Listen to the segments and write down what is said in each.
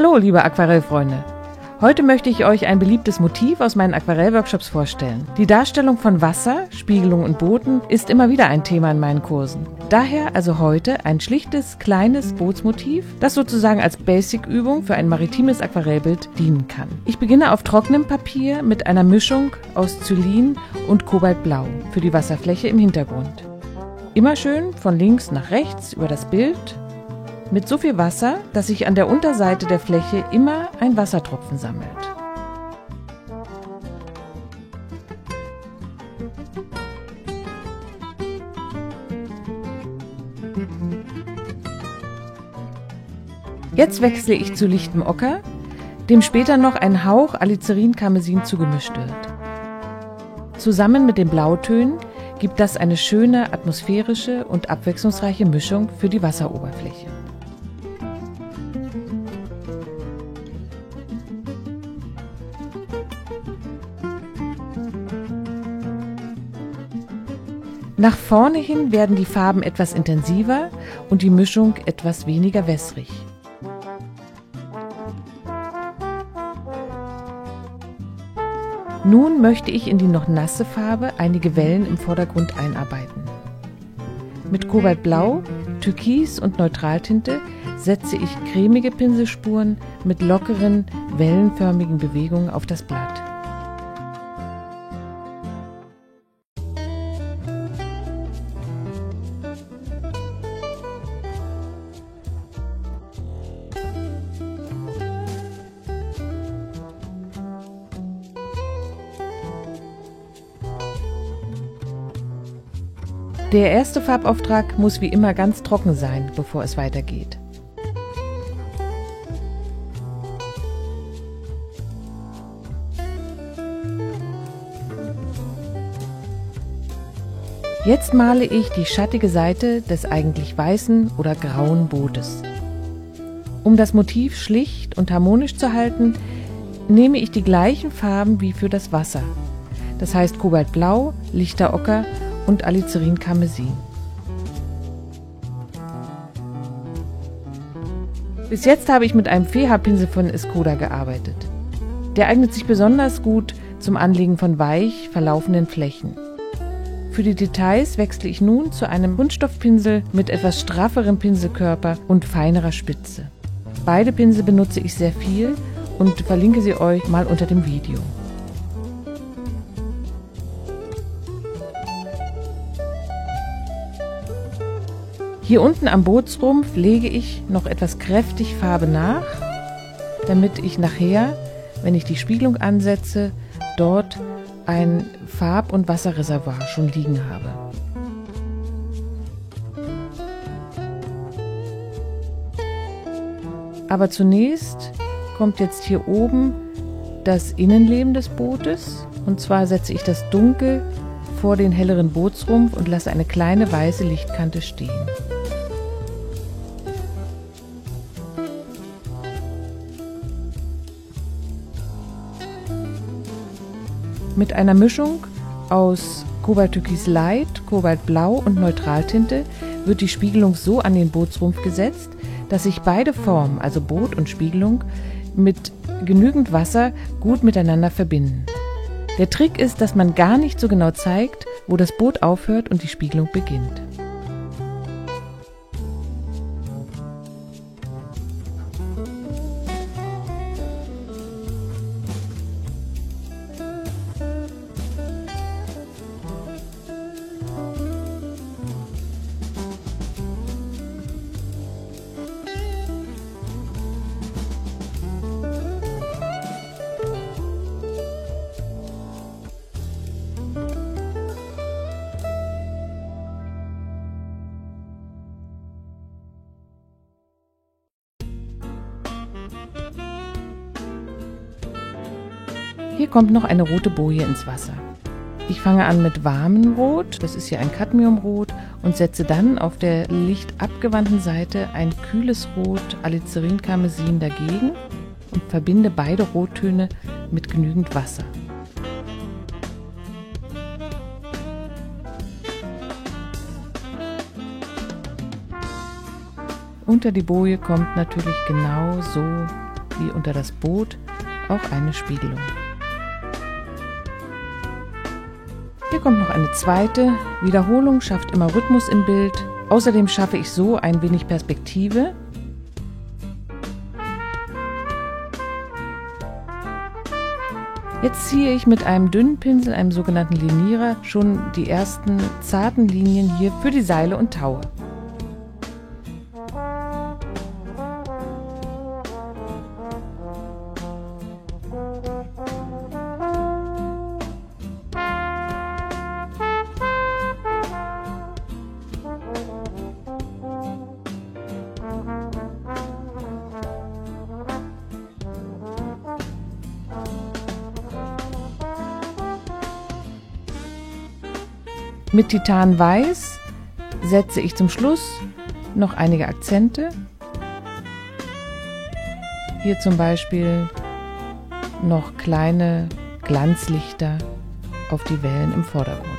Hallo, liebe Aquarellfreunde! Heute möchte ich euch ein beliebtes Motiv aus meinen Aquarellworkshops vorstellen. Die Darstellung von Wasser, Spiegelung und Booten ist immer wieder ein Thema in meinen Kursen. Daher also heute ein schlichtes, kleines Bootsmotiv, das sozusagen als Basic-Übung für ein maritimes Aquarellbild dienen kann. Ich beginne auf trockenem Papier mit einer Mischung aus Xylin und Kobaltblau für die Wasserfläche im Hintergrund. Immer schön von links nach rechts über das Bild, mit so viel Wasser, dass sich an der Unterseite der Fläche immer ein Wassertropfen sammelt. Jetzt wechsle ich zu lichtem Ocker, dem später noch ein Hauch Alizarin-Karmesin zugemischt wird. Zusammen mit den Blautönen gibt das eine schöne, atmosphärische und abwechslungsreiche Mischung für die Wasseroberfläche. Nach vorne hin werden die Farben etwas intensiver und die Mischung etwas weniger wässrig. Nun möchte ich in die noch nasse Farbe einige Wellen im Vordergrund einarbeiten. Mit Kobaltblau, Türkis und Neutraltinte setze ich cremige Pinselspuren mit lockeren, wellenförmigen Bewegungen auf das Blatt. Der erste Farbauftrag muss wie immer ganz trocken sein, bevor es weitergeht. Jetzt male ich die schattige Seite des eigentlich weißen oder grauen Bootes. Um das Motiv schlicht und harmonisch zu halten, nehme ich die gleichen Farben wie für das Wasser. Das heißt Kobaltblau, lichter Ocker und Alizarin-Karmesin. Bis jetzt habe ich mit einem PH-Pinsel von Escoda gearbeitet. Der eignet sich besonders gut zum Anlegen von weich verlaufenden Flächen. Für die Details wechsle ich nun zu einem Kunststoffpinsel mit etwas strafferem Pinselkörper und feinerer Spitze. Beide Pinsel benutze ich sehr viel und verlinke sie euch mal unter dem Video. Hier unten am Bootsrumpf lege ich noch etwas kräftig Farbe nach, damit ich nachher, wenn ich die Spiegelung ansetze, dort ein Farb- und Wasserreservoir schon liegen habe. Aber zunächst kommt jetzt hier oben das Innenleben des Bootes, und zwar setze ich das Dunkel vor den helleren Bootsrumpf und lasse eine kleine weiße Lichtkante stehen. Mit einer Mischung aus Kobalttürkis Light, Kobaltblau und Neutraltinte wird die Spiegelung so an den Bootsrumpf gesetzt, dass sich beide Formen, also Boot und Spiegelung, mit genügend Wasser gut miteinander verbinden. Der Trick ist, dass man gar nicht so genau zeigt, wo das Boot aufhört und die Spiegelung beginnt. Hier kommt noch eine rote Boje ins Wasser. Ich fange an mit warmem Rot, das ist hier ein Cadmiumrot, und setze dann auf der leicht abgewandten Seite ein kühles Rot Alizarin-Karmesin dagegen und verbinde beide Rottöne mit genügend Wasser. Unter die Boje kommt natürlich genau so wie unter das Boot auch eine Spiegelung. Hier kommt noch eine zweite. Wiederholung schafft immer Rhythmus im Bild. Außerdem schaffe ich so ein wenig Perspektive. Jetzt ziehe ich mit einem dünnen Pinsel, einem sogenannten Linierer, schon die ersten zarten Linien hier für die Seile und Taue. Mit Titanweiß setze ich zum Schluss noch einige Akzente. Hier zum Beispiel noch kleine Glanzlichter auf die Wellen im Vordergrund.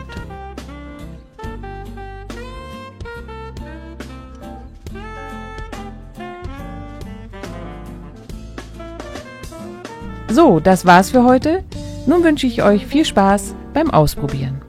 So, das war's für heute. Nun wünsche ich euch viel Spaß beim Ausprobieren.